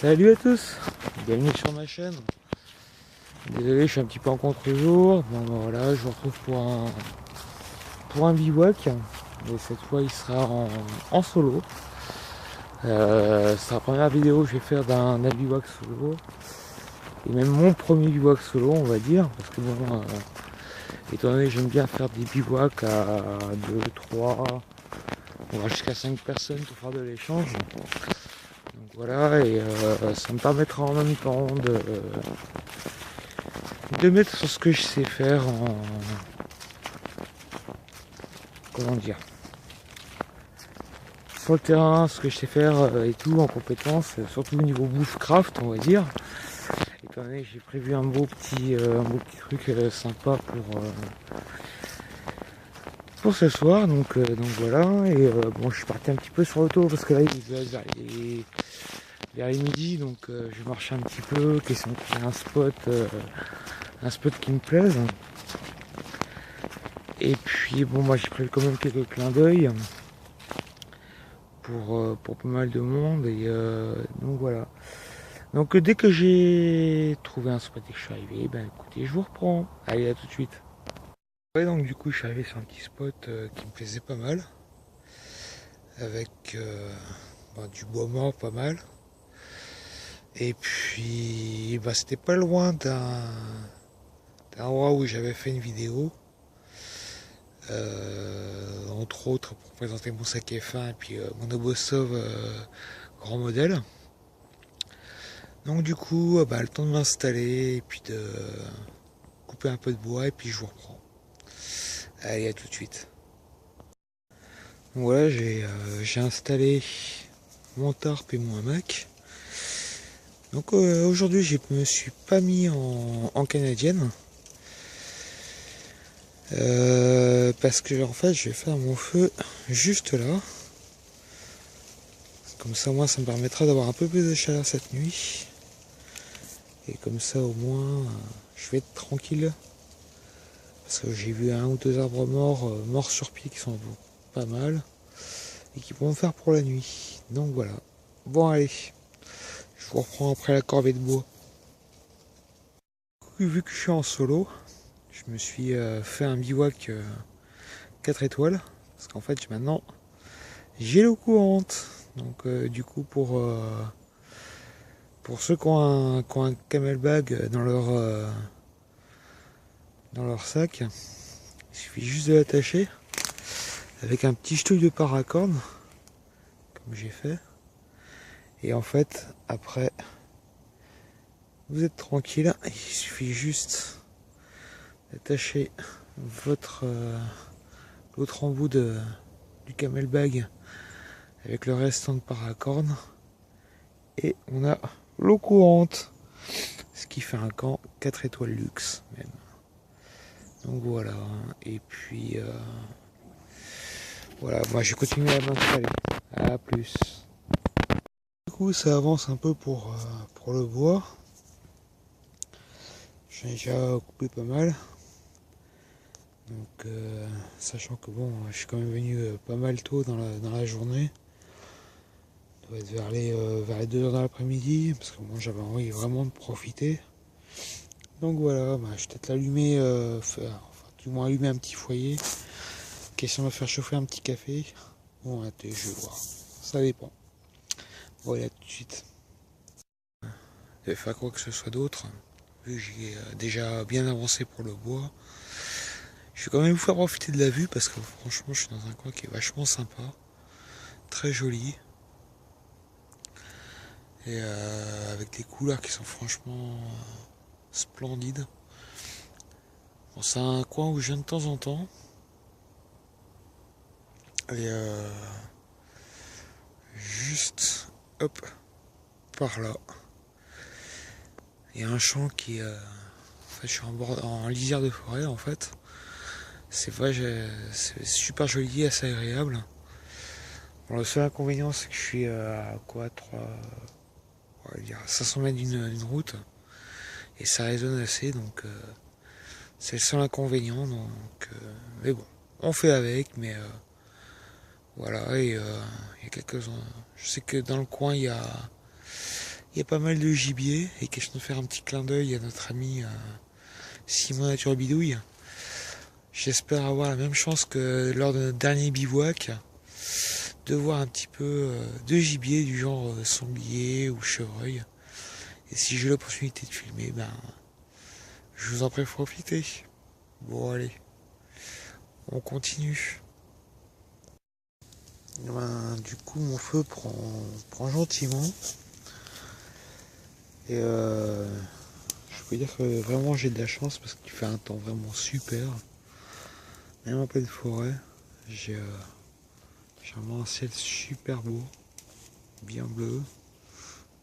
Salut à tous, bienvenue sur ma chaîne. Désolé, je suis un petit peu en contre-jour. Bon ben voilà, je vous retrouve pour un bivouac. Et cette fois il sera en solo. C'est la première vidéo que je vais faire d'un bivouac solo. Et même mon premier bivouac solo on va dire. Parce que bon, étant donné que j'aime bien faire des bivouacs à 2, 3, on va jusqu'à 5 personnes pour faire de l'échange. Donc voilà, et ça me permettra en même temps de mettre sur ce que je sais faire comment dire, sur le terrain, ce que je sais faire et tout en compétences, surtout au niveau bushcraft on va dire. Étant donné que j'ai prévu un beau petit truc sympa pour ce soir, donc voilà. Et bon, je suis parti un petit peu sur l'auto parce que là il est vers les midi, donc je marche un petit peu, question de trouver un spot qui me plaise. Et puis bon, moi j'ai prévu quand même quelques clins d'œil pour pas mal de monde, et donc voilà. Donc dès que j'ai trouvé un spot et que je suis arrivé, ben écoutez, je vous reprends. Allez, à tout de suite. Ouais, donc du coup je suis arrivé sur un petit spot qui me plaisait pas mal, avec du bois mort pas mal. Et puis c'était pas loin d'un endroit où j'avais fait une vidéo. Entre autres pour présenter mon sac F1 et puis mon Obosov grand modèle. Donc du coup, le temps de m'installer et puis de couper un peu de bois et puis je vous reprends. Allez, à tout de suite. Donc voilà, j'ai installé mon tarp et mon hamac. Donc aujourd'hui, je me suis pas mis en canadienne. Parce que en fait, je vais faire mon feu juste là. Comme ça, moi, ça me permettra d'avoir un peu plus de chaleur cette nuit. Et comme ça, au moins, je vais être tranquille. Parce que j'ai vu un ou deux arbres morts sur pied qui sont pas mal. Et qui vont me faire pour la nuit. Donc voilà. Bon, allez. Je vous reprends après la corvée de bois. Vu que je suis en solo, je me suis fait un bivouac 4 étoiles. Parce qu'en fait, maintenant, j'ai l'eau courante. Donc du coup, pour ceux qui ont un camelbag dans leur sac, il suffit juste de l'attacher avec un petit ch'touille de paracord, comme j'ai fait. Et en fait, après, vous êtes tranquille. Il suffit juste d'attacher l'autre embout du camelbag avec le restant de paracord. Et on a l'eau courante. Ce qui fait un camp 4 étoiles luxe même. Donc voilà. Et puis voilà, moi j'ai continué à m'installer. À plus. Du coup ça avance un peu pour le bois. J'ai déjà coupé pas mal. Donc sachant que bon, je suis quand même venu pas mal tôt dans la journée. Ça doit être vers les 2 heures de l'après-midi, parce que moi j'avais envie vraiment de profiter. Donc voilà, je vais peut-être l'allumer, du moins allumer un petit foyer. Question de faire chauffer un petit café. Bon, attends, je vais voir. Ça dépend. Bon, allez, à tout de suite. Je vais faire quoi que ce soit d'autre. Vu que j'ai déjà bien avancé pour le bois. Je vais quand même vous faire profiter de la vue parce que franchement, je suis dans un coin qui est vachement sympa. Très joli. Et avec des couleurs qui sont franchement splendides. Bon, c'est un coin où je viens de temps en temps. Et juste, hop, par là. Il y a un champ qui en fait, je suis en lisière de forêt en fait. C'est vrai, c'est super joli, assez agréable. Bon, le seul inconvénient, c'est que je suis à quoi, 500 mètres d'une route. Et ça résonne assez, donc c'est le seul inconvénient. Donc, mais bon, on fait avec, mais voilà. Et il y a quelques. Je sais que dans le coin, il y a Il y a pas mal de gibier et question de faire un petit clin d'œil à notre ami Simon Nature Bidouille. J'espère avoir la même chance que lors de notre dernier bivouac, de voir un petit peu de gibier du genre sanglier ou chevreuil. Et si j'ai l'opportunité de filmer, ben je vous en prie profiter. Bon allez, on continue. Ben, du coup mon feu prend gentiment. Et je peux dire que vraiment j'ai de la chance parce qu'il fait un temps vraiment super. Même en pleine forêt, j'ai vraiment un ciel super beau, bien bleu.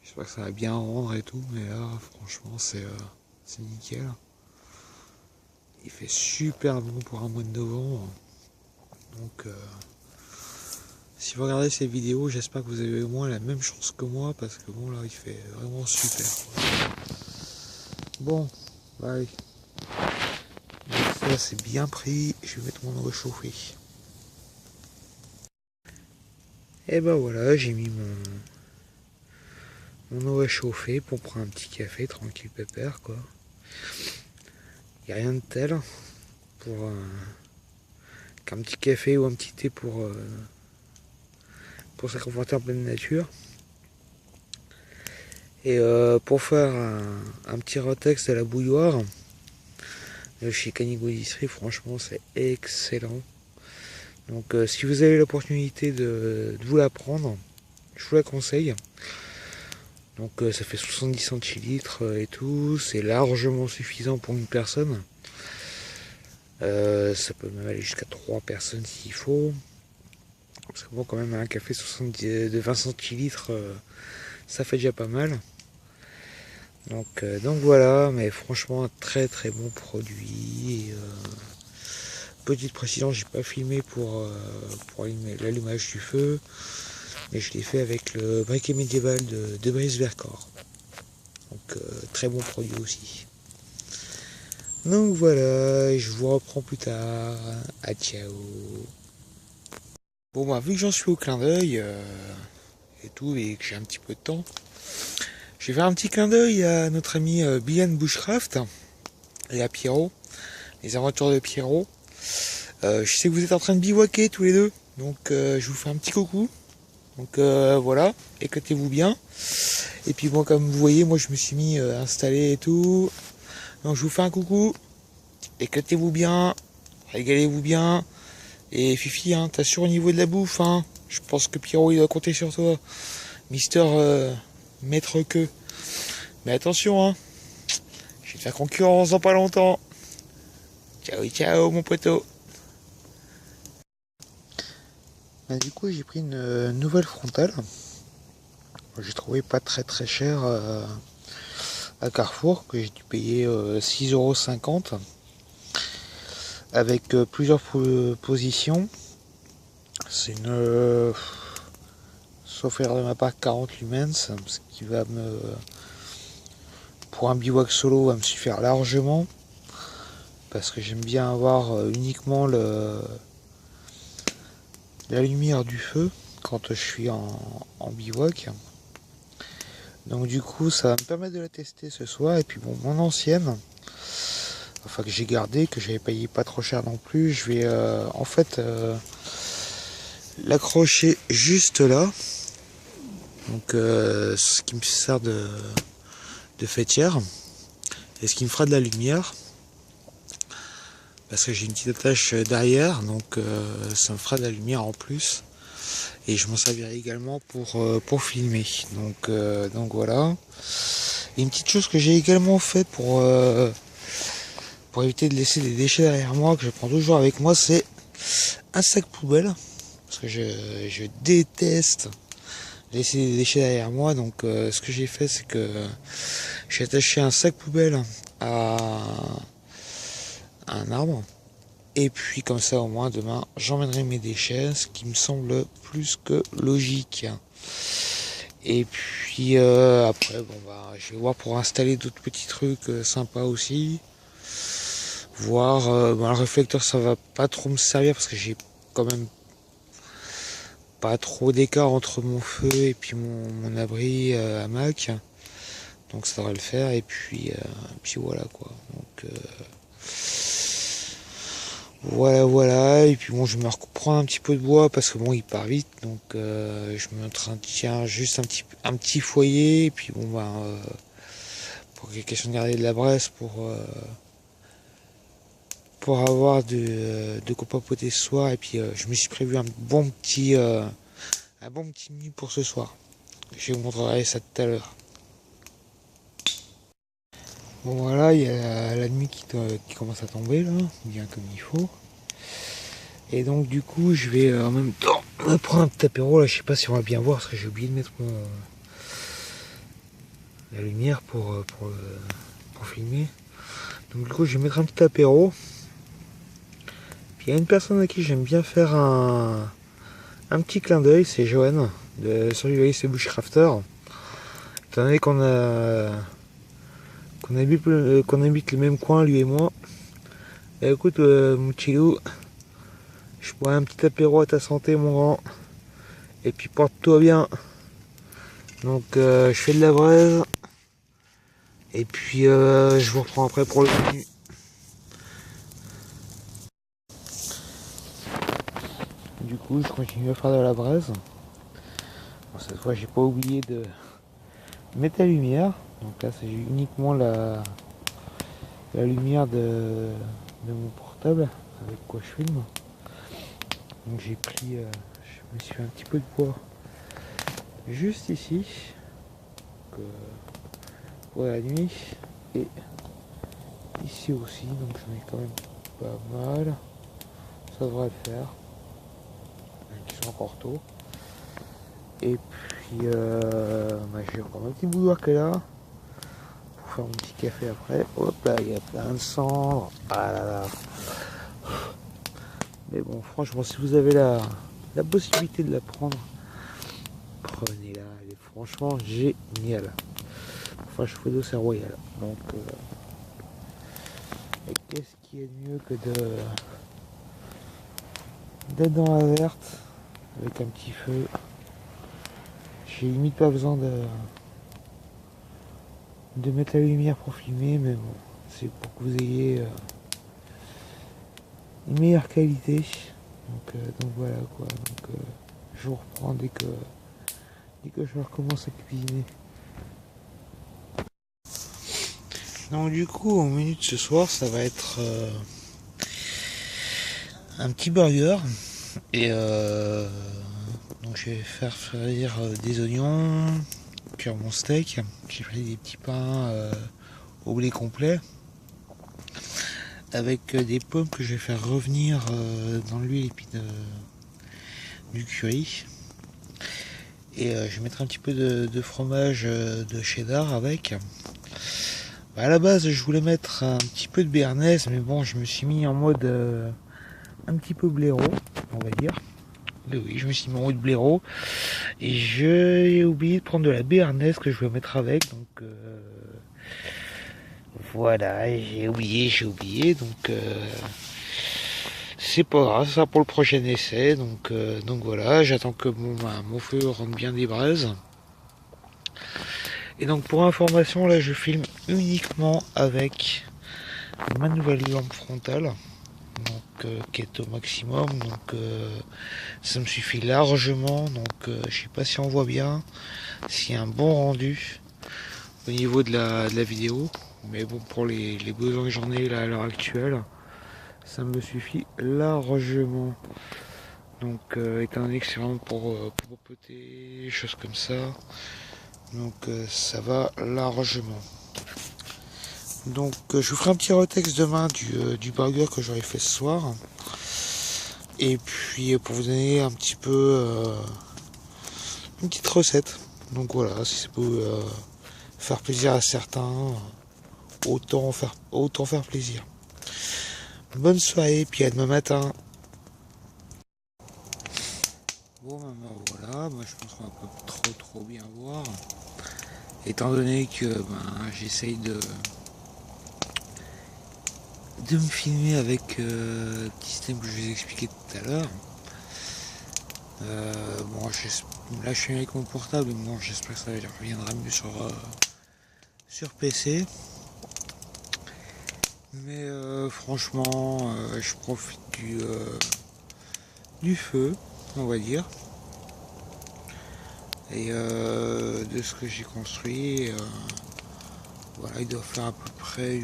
J'espère que ça va bien rendre et tout, mais là franchement c'est nickel. Il fait super bon pour un mois de novembre. Donc si vous regardez ces vidéos, j'espère que vous avez au moins la même chance que moi parce que bon là il fait vraiment super. Bon, bah, allez. Ça c'est bien pris, je vais mettre mon eau chauffée. Et ben voilà, j'ai mis mon eau à chauffer pour prendre un petit café tranquille pépère quoi. Il n'y a rien de tel pour qu'un petit café ou un petit thé pour s'accompagner en pleine nature. Et pour faire un petit retex de la bouilloire, chez Canigo Distri, franchement c'est excellent. Donc si vous avez l'opportunité de vous la prendre, je vous la conseille. Donc ça fait 70 centilitres et tout, c'est largement suffisant pour une personne. Ça peut même aller jusqu'à 3 personnes s'il faut. Parce que bon, quand même un café de 20 centilitres, ça fait déjà pas mal. Donc voilà, mais franchement un très très bon produit. Et, petite précision, j'ai pas filmé pour l'allumage du feu, mais je l'ai fait avec le briquet médiéval de Brice Vercors. Donc très bon produit aussi. Donc voilà, et je vous reprends plus tard. À ciao. Bon bah vu que j'en suis au clin d'œil et tout, et que j'ai un petit peu de temps, je vais faire un petit clin d'œil à notre ami Bian Bushcraft et à Pierrot, les aventures de Pierrot. Je sais que vous êtes en train de bivouaquer tous les deux, donc je vous fais un petit coucou. Donc voilà, éclatez-vous bien. Et puis moi comme vous voyez, moi je me suis mis installé et tout. Donc je vous fais un coucou. Éclatez-vous bien, régalez-vous bien. Et Fifi, hein, t'assures au niveau de la bouffe, hein. Je pense que Pierrot il doit compter sur toi. Mister Maître que. Mais attention, hein. Je vais te faire concurrence dans pas longtemps. Ciao, ciao mon poteau. Bah, du coup j'ai pris une nouvelle frontale. J'ai trouvé pas très très cher à Carrefour, que j'ai dû payer 6,50 € avec plusieurs positions. C'est une sauf erreur de ma part 40 lumens, ce qui va me pour un bivouac solo va me suffire largement parce que j'aime bien avoir uniquement la lumière du feu quand je suis en bivouac. Donc du coup ça va me permettre de la tester ce soir. Et puis bon, mon ancienne, enfin que j'ai gardé, que j'avais payé pas trop cher non plus, je vais en fait l'accrocher juste là. Donc ce qui me sert de faîtière et ce qui me fera de la lumière. Parce que j'ai une petite attache derrière, donc ça me fera de la lumière en plus. Et je m'en servirai également pour filmer. Donc voilà. Et une petite chose que j'ai également fait pour éviter de laisser des déchets derrière moi, que je prends toujours avec moi, c'est un sac poubelle. Parce que je déteste laisser des déchets derrière moi. Donc ce que j'ai fait, c'est que j'ai attaché un sac poubelle à un arbre. Et puis comme ça au moins demain j'emmènerai mes déchets, ce qui me semble plus que logique. Et puis après bon bah je vais voir pour installer d'autres petits trucs sympas aussi. Voir le réflecteur ça va pas trop me servir parce que j'ai quand même pas trop d'écart entre mon feu et puis mon abri hamac. Donc ça devrait le faire, et puis voilà quoi. Donc voilà, et puis bon, je me reprends un petit peu de bois parce que bon, il part vite, donc je m'entretiens juste un petit foyer, et puis bon, pour qu'il y ait question de garder de la braise pour avoir de quoi papoter ce soir, et puis je me suis prévu un bon petit menu pour ce soir. Je vous montrerai ça tout à l'heure. Bon voilà, il y a la nuit qui commence à tomber là, bien comme il faut. Et donc du coup je vais en même temps me prendre un petit apéro là, je sais pas si on va bien voir parce que j'ai oublié de mettre la lumière pour filmer. Donc du coup je vais mettre un petit apéro. Puis il y a une personne à qui j'aime bien faire un petit clin d'œil, c'est Johan de Survivalist et Bushcrafter. Étant donné qu'on habite le même coin lui et moi. Et écoute mon chilou, je bois un petit apéro à ta santé mon grand. Et puis porte-toi bien. Donc je fais de la braise. Et puis je vous reprends après pour le menu. Du coup je continue à faire de la braise. Bon, cette fois j'ai pas oublié de mettre la lumière. Donc là c'est uniquement la lumière de mon portable avec quoi je filme. Donc j'ai pris, je me suis fait un petit peu de bois juste ici pour la nuit, et ici aussi, donc j'en ai quand même pas mal, ça devrait le faire, ils sont encore tôt. Et puis j'ai encore un petit boudoir qui est là pour faire mon petit café après. Hop là, il y a plein de cendres, ah là là. Mais bon, franchement, si vous avez la possibilité de la prendre, prenez-la, elle est franchement géniale. Enfin, je fais d'eau, c'est royal. Donc, et qu'est-ce qui est mieux que d'être dans la verte avec un petit feu. J'ai limite pas besoin de mettre la lumière pour filmer, mais bon, c'est pour que vous ayez une meilleure qualité. Donc voilà quoi. Donc je vous reprends dès que je recommence à cuisiner. Donc du coup, au menu de ce soir, ça va être un petit burger. Et donc je vais faire frire des oignons, cuire mon steak. J'ai pris des petits pains au blé complet avec des pommes que je vais faire revenir dans l'huile et puis du curry. Et je vais mettre un petit peu de fromage de cheddar avec. À la base, je voulais mettre un petit peu de béarnaise, mais bon, je me suis mis en mode un petit peu blaireau, on va dire. Et oui, je me suis mis en mode blaireau. Et j'ai oublié de prendre de la béarnaise que je vais mettre avec. Donc voilà, j'ai oublié. Donc c'est pas grave, ça pour le prochain essai. Donc voilà, j'attends que mon feu rentre bien des braises. Et donc pour information, là je filme uniquement avec ma nouvelle lampe frontale, donc qui est au maximum, donc ça me suffit largement. Donc je sais pas si on voit bien, s'il y a un bon rendu au niveau de la vidéo, mais bon, pour les besoins que j'en ai là à l'heure actuelle, ça me suffit largement. Donc étant donné que c'est vraiment pour popoter, des choses comme ça, donc ça va largement. Donc je vous ferai un petit retexte demain du burger que j'aurais fait ce soir. Et puis pour vous donner un petit peu une petite recette. Donc voilà, si ça peut faire plaisir à certains, autant faire plaisir. Bonne soirée, puis à demain matin. Bon, voilà, moi je pense qu'on va pas trop bien voir. Étant donné que j'essaye de me filmer avec le petit système que je vous ai expliqué tout à l'heure. Bon, là je suis avec mon portable, mais bon, j'espère que ça reviendra mieux sur sur PC. Mais franchement, je profite du feu, on va dire. Et de ce que j'ai construit, voilà, il doit faire à peu près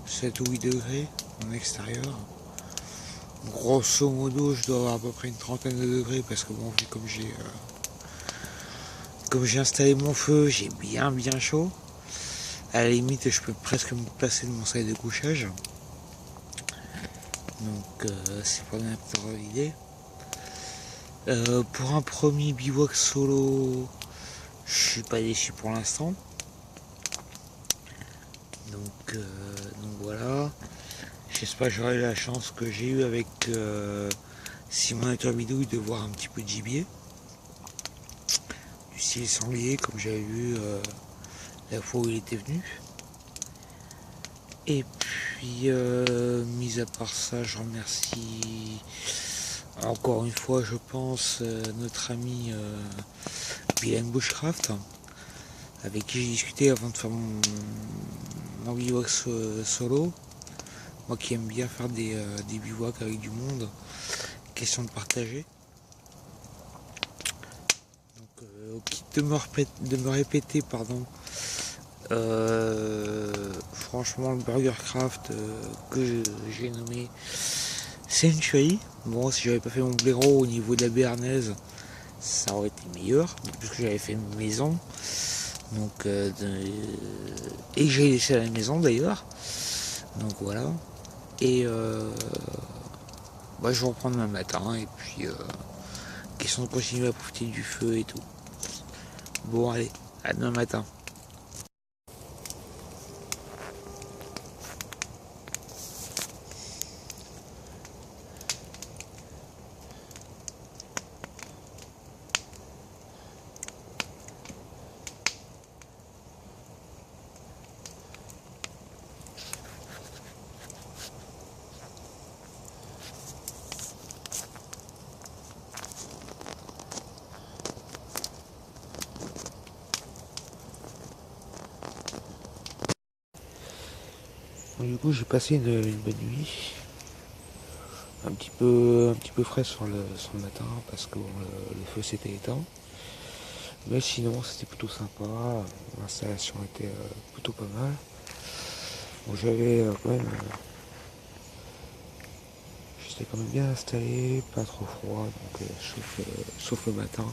7 ou 8 degrés en extérieur. Grosso modo, je dois avoir à peu près une trentaine de degrés parce que bon, vu comme j'ai installé mon feu, j'ai bien chaud. À la limite, je peux presque me passer de mon sac de couchage. Donc c'est pas n'importe l'idée. Pour un premier bivouac solo, je suis pas déçu pour l'instant. Donc voilà. J'espère que j'aurai la chance que j'ai eu avec Simon Nature Bidouille de voir un petit peu de gibier. Du style sanglier comme j'avais vu la fois où il était venu. Et puis mis à part ça, je remercie encore une fois, je pense, notre ami Bilan Bushcraft, avec qui j'ai discuté avant de faire mon bivouac solo. Moi qui aime bien faire des bivouacs avec du monde, question de partager. Donc quitte de me répéter, pardon, franchement le Burgercraft que j'ai nommé, c'est une tuerie. Bon, si j'avais pas fait mon blaireau au niveau de la béarnaise, ça aurait été meilleur, puisque j'avais fait une maison. Donc, et j'ai laissé à la maison d'ailleurs. Donc voilà. Et je vais reprendre demain matin. Et puis, question de continuer à profiter du feu et tout. Bon, allez, à demain matin. Du coup, j'ai passé une bonne nuit. Un petit peu frais sur le matin parce que bon, le feu s'était éteint. Mais sinon, c'était plutôt sympa. L'installation était plutôt pas mal. Bon, quand même. J'étais quand même bien installé, pas trop froid, donc sauf le matin.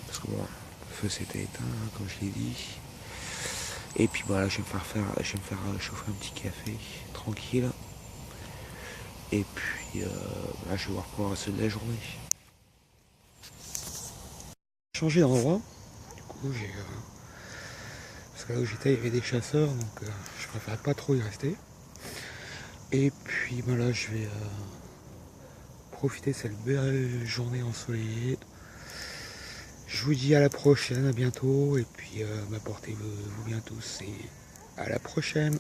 Parce que bon, le feu s'était éteint, hein, comme je l'ai dit. Et puis voilà, je vais me faire chauffer un petit café, tranquille. Et puis je vais voir pour le reste de la journée. Changer d'endroit. Du coup, parce que là où j'étais, il y avait des chasseurs, donc je préférais pas trop y rester. Et puis là, je vais profiter de cette belle journée ensoleillée. Je vous dis à la prochaine, à bientôt, et puis portez-vous bien tous, et à la prochaine.